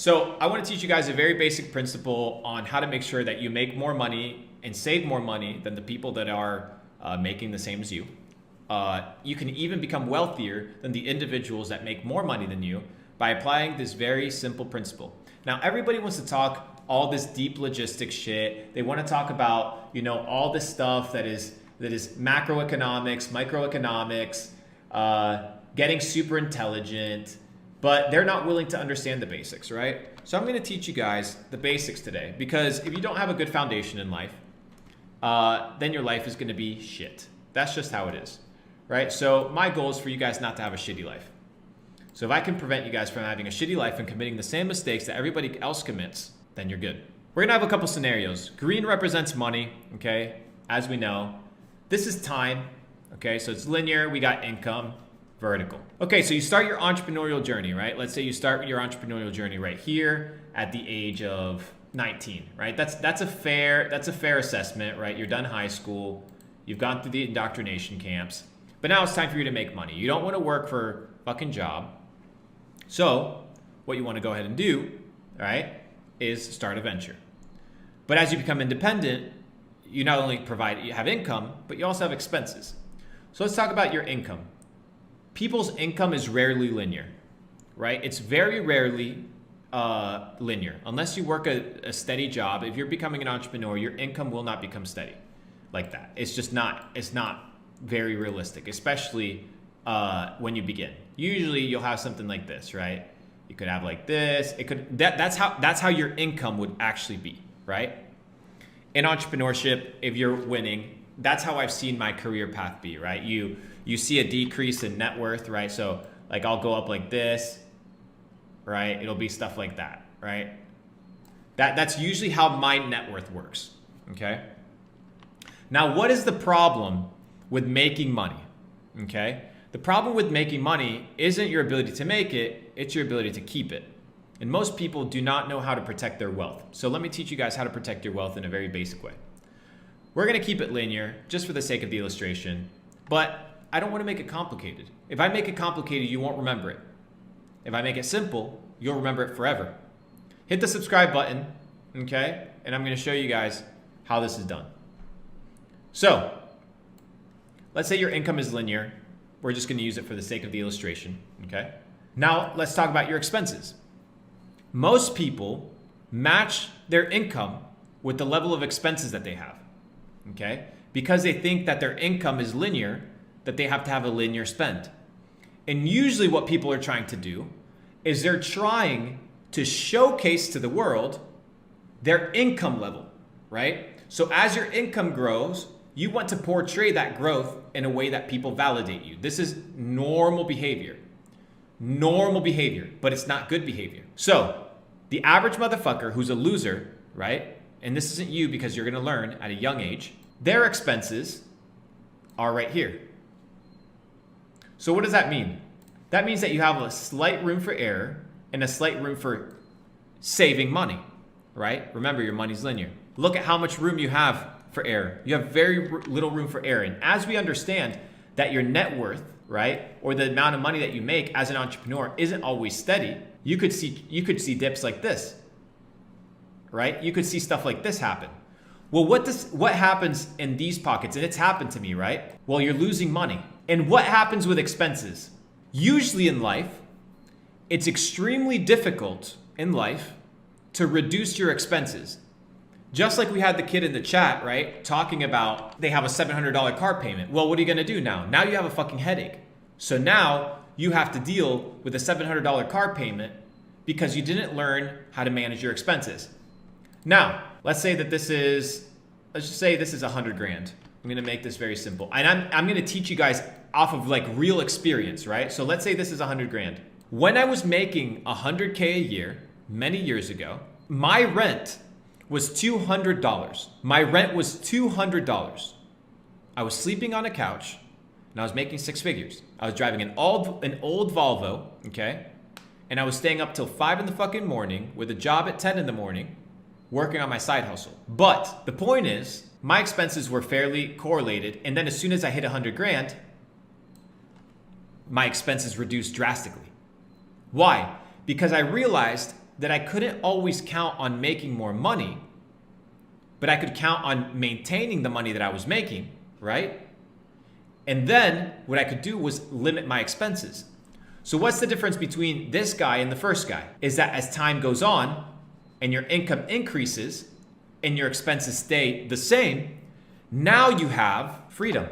So I want to teach you guys a very basic principle on how to make sure that you make more money and save more money than the people that are making the same as you. You can even become wealthier than the individuals that make more money than you by applying this very simple principle. Now, everybody wants to talk all this deep logistics shit. They want to talk about, all this stuff that is macroeconomics, microeconomics, getting super intelligent, but they're not willing to understand the basics, right? So I'm going to teach you guys the basics today, because if you don't have a good foundation in life, then your life is going to be shit. That's just how it is, right? So my goal is for you guys not to have a shitty life. So if I can prevent you guys from having a shitty life and committing the same mistakes that everybody else commits, then you're good. We're going to have a couple scenarios. Green represents money, okay? As we know. This is time, okay? So it's linear. We got income. Vertical. Okay, so you start your entrepreneurial journey, right? Let's say you start your entrepreneurial journey right here at the age of 19, right? That's a fair assessment, right? You're done high school, you've gone through the indoctrination camps, but now it's time for you to make money. You don't want to work for a fucking job. So what you want to go ahead and do, right, is start a venture. But as you become independent, you not only you have income, but you also have expenses. So let's talk about your income. People's income is rarely linear, right? It's very rarely linear. Unless you work a steady job, if you're becoming an entrepreneur, your income will not become steady like that. It's not very realistic, especially when you begin. Usually you'll have something like this, right? You could have like this. That's how your income would actually be, right? In entrepreneurship, if you're winning, that's how I've seen my career path be, right? You see a decrease in net worth, right? So like I'll go up like this, right? It'll be stuff like that, right? That's usually how my net worth works, okay? Now, what is the problem with making money, okay? The problem with making money isn't your ability to make it, it's your ability to keep it. And most people do not know how to protect their wealth. So let me teach you guys how to protect your wealth in a very basic way. We're gonna keep it linear just for the sake of the illustration, but I don't want to make it complicated. If I make it complicated, you won't remember it. If I make it simple, you'll remember it forever. Hit the subscribe button, okay? And I'm going to show you guys how this is done. So, let's say your income is linear. We're just going to use it for the sake of the illustration, okay? Now, let's talk about your expenses. Most people match their income with the level of expenses that they have, okay? Because they think that their income is linear, that they have to have a linear spend. And usually what people are trying to do is they're trying to showcase to the world their income level, right? So as your income grows, you want to portray that growth in a way that people validate you. This is normal behavior. Normal behavior, but it's not good behavior. So the average motherfucker who's a loser, right? And this isn't you, because you're gonna learn at a young age, their expenses are right here. So what does that mean? That means that you have a slight room for error and a slight room for saving money, right? Remember, your money's linear. Look at how much room you have for error. You have very little room for error. And as we understand that your net worth, right, or the amount of money that you make as an entrepreneur isn't always steady, you could see dips like this, right? You could see stuff like this happen. Well, what happens in these pockets? And it's happened to me, right? Well, you're losing money. And what happens with expenses? Usually in life, it's extremely difficult in life to reduce your expenses. Just like we had the kid in the chat, right? Talking about they have a $700 car payment. Well, what are you gonna do now? Now you have a fucking headache. So now you have to deal with a $700 car payment because you didn't learn how to manage your expenses. Now, let's just say this is 100 grand. I'm gonna make this very simple. And I'm gonna teach you guys off of like real experience, right? So let's say this is 100 grand. When I was making 100K a year, many years ago, my rent was $200. My rent was $200. I was sleeping on a couch and I was making six figures. I was driving an old Volvo, okay? And I was staying up till 5 in the fucking morning with a job at 10 in the morning, working on my side hustle. But the point is, my expenses were fairly correlated. And then as soon as I hit 100 grand, my expenses reduced drastically. Why? Because I realized that I couldn't always count on making more money, but I could count on maintaining the money that I was making, right? And then what I could do was limit my expenses. So what's the difference between this guy and the first guy? Is that as time goes on and your income increases and your expenses stay the same, now you have freedom.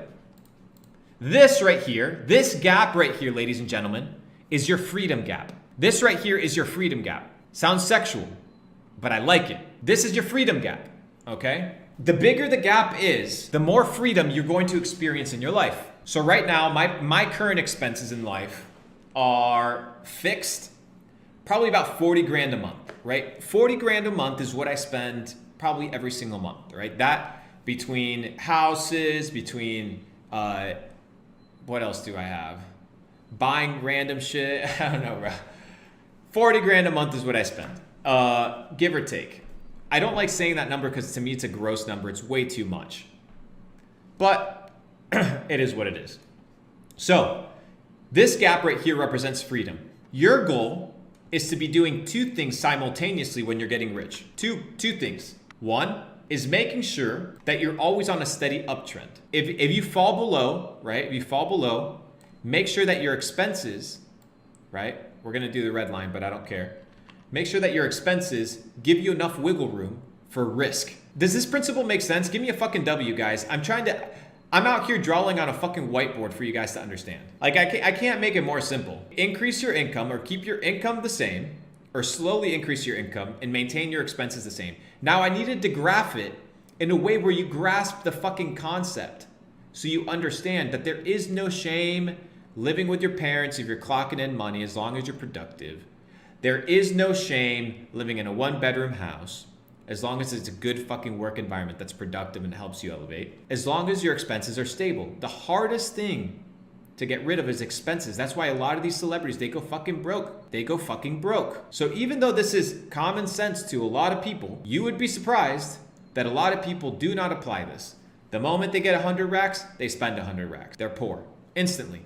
This right here, this gap right here, ladies and gentlemen, is your freedom gap. This right here is your freedom gap. Sounds sexual, but I like it. This is your freedom gap, okay? The bigger the gap is, the more freedom you're going to experience in your life. So right now, my current expenses in life are fixed, probably about 40 grand a month, right? 40 grand a month is what I spend probably every single month, right? That between houses, between, what else do I have? Buying random shit, I don't know, bro. 40 grand a month is what I spend, give or take. I don't like saying that number because to me it's a gross number. It's way too much. But it is what it is. So this gap right here represents freedom. Your goal is to be doing two things simultaneously when you're getting rich. Two things. One is making sure that you're always on a steady uptrend. If you fall below, right? If you fall below, make sure that your expenses, right? We're going to do the red line, but I don't care. Make sure that your expenses give you enough wiggle room for risk. Does this principle make sense? Give me a fucking W, guys. I'm out here drawing on a fucking whiteboard for you guys to understand. Like, I can't make it more simple. Increase your income or keep your income the same, or slowly increase your income and maintain your expenses the same. Now, I needed to graph it in a way where you grasp the fucking concept so you understand that there is no shame living with your parents if you're clocking in money as long as you're productive. There is no shame living in a one-bedroom house as long as it's a good fucking work environment that's productive and helps you elevate. As long as your expenses are stable. The hardest thing to get rid of is expenses. That's why a lot of these celebrities, they go fucking broke. They go fucking broke. So even though this is common sense to a lot of people, you would be surprised that a lot of people do not apply this. The moment they get 100 racks, they spend 100 racks. They're poor. Instantly.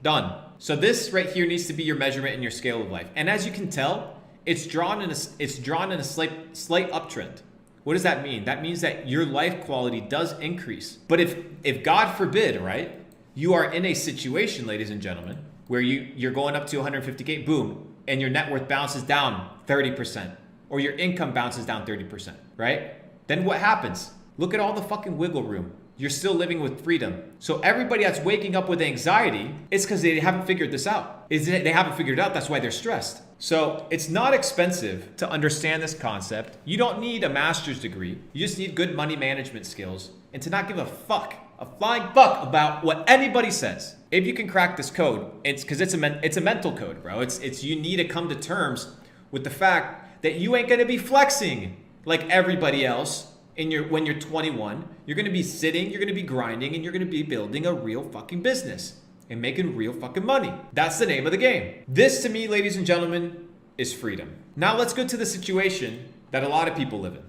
Done. So this right here needs to be your measurement in your scale of life. And as you can tell, it's drawn in a slight uptrend. What does that mean? That means that your life quality does increase. But if God forbid, right, you are in a situation, ladies and gentlemen, where you're going up to 150K, boom, and your net worth bounces down 30%, or your income bounces down 30%, right? Then what happens? Look at all the fucking wiggle room. You're still living with freedom. So everybody that's waking up with anxiety, it's because they haven't figured this out. They haven't figured it out, that's why they're stressed. So it's not expensive to understand this concept. You don't need a master's degree. You just need good money management skills and to not give a flying fuck about what anybody says. If you can crack this code, it's because it's a mental code, bro. It's you need to come to terms with the fact that you ain't gonna be flexing like everybody else when you're 21. You're gonna be sitting, you're gonna be grinding, and you're gonna be building a real fucking business and making real fucking money. That's the name of the game. This, to me, ladies and gentlemen, is freedom. Now let's go to the situation that a lot of people live in.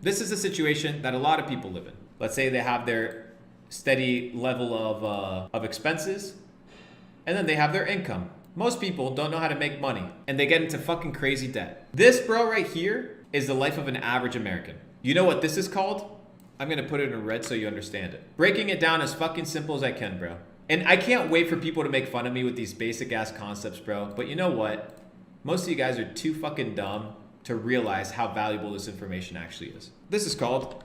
This is a situation that a lot of people live in. Let's say they have their steady level of expenses, and then they have their income. Most people don't know how to make money, and they get into fucking crazy debt. This, bro, right here is the life of an average American. You know what this is called? I'm gonna put it in red so you understand it. Breaking it down as fucking simple as I can, bro. And I can't wait for people to make fun of me with these basic ass concepts, bro. But you know what? Most of you guys are too fucking dumb to realize how valuable this information actually is. This is called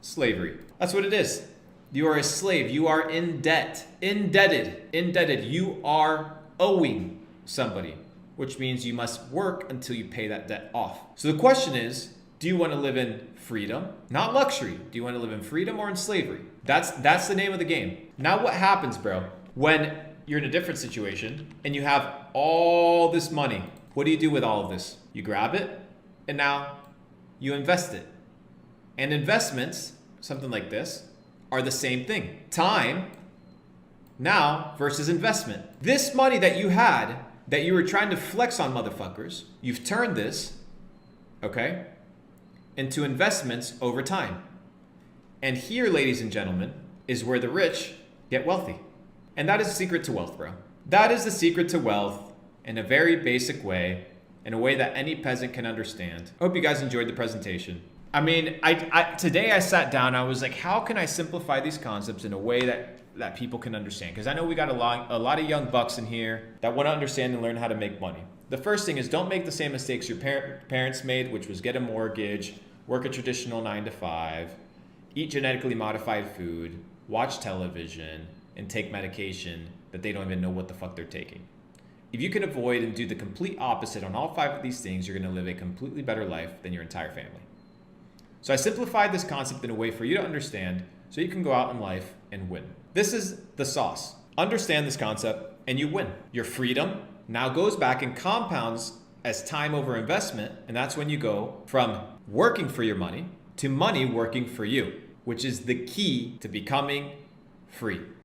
slavery. That's what it is. You are a slave. You are in debt. Indebted. You are owing somebody, which means you must work until you pay that debt off. So the question is, do you want to live in freedom? Not luxury. Do you want to live in freedom or in slavery? That's the name of the game. Now what happens, bro, when you're in a different situation and you have all this money? What do you do with all of this? You grab it and now you invest it. And investments, something like this, are the same thing. Time now versus investment. This money that you had, that you were trying to flex on motherfuckers, you've turned this, okay, into investments over time. And here, ladies and gentlemen, is where the rich get wealthy. And that is the secret to wealth, bro. That is the secret to wealth in a very basic way in a way that any peasant can understand. I hope you guys enjoyed the presentation. I mean, today I sat down, I was like, how can I simplify these concepts in a way that people can understand? Because I know we got a lot of young bucks in here that want to understand and learn how to make money. The first thing is, don't make the same mistakes your parents made, which was get a mortgage, work a traditional 9 to 5, eat genetically modified food, watch television, and take medication that they don't even know what the fuck they're taking. If you can avoid and do the complete opposite on all 5 of these things, you're going to live a completely better life than your entire family. So I simplified this concept in a way for you to understand so you can go out in life and win. This is the sauce. Understand this concept and you win. Your freedom now goes back and compounds as time over investment, and that's when you go from working for your money to money working for you, which is the key to becoming free.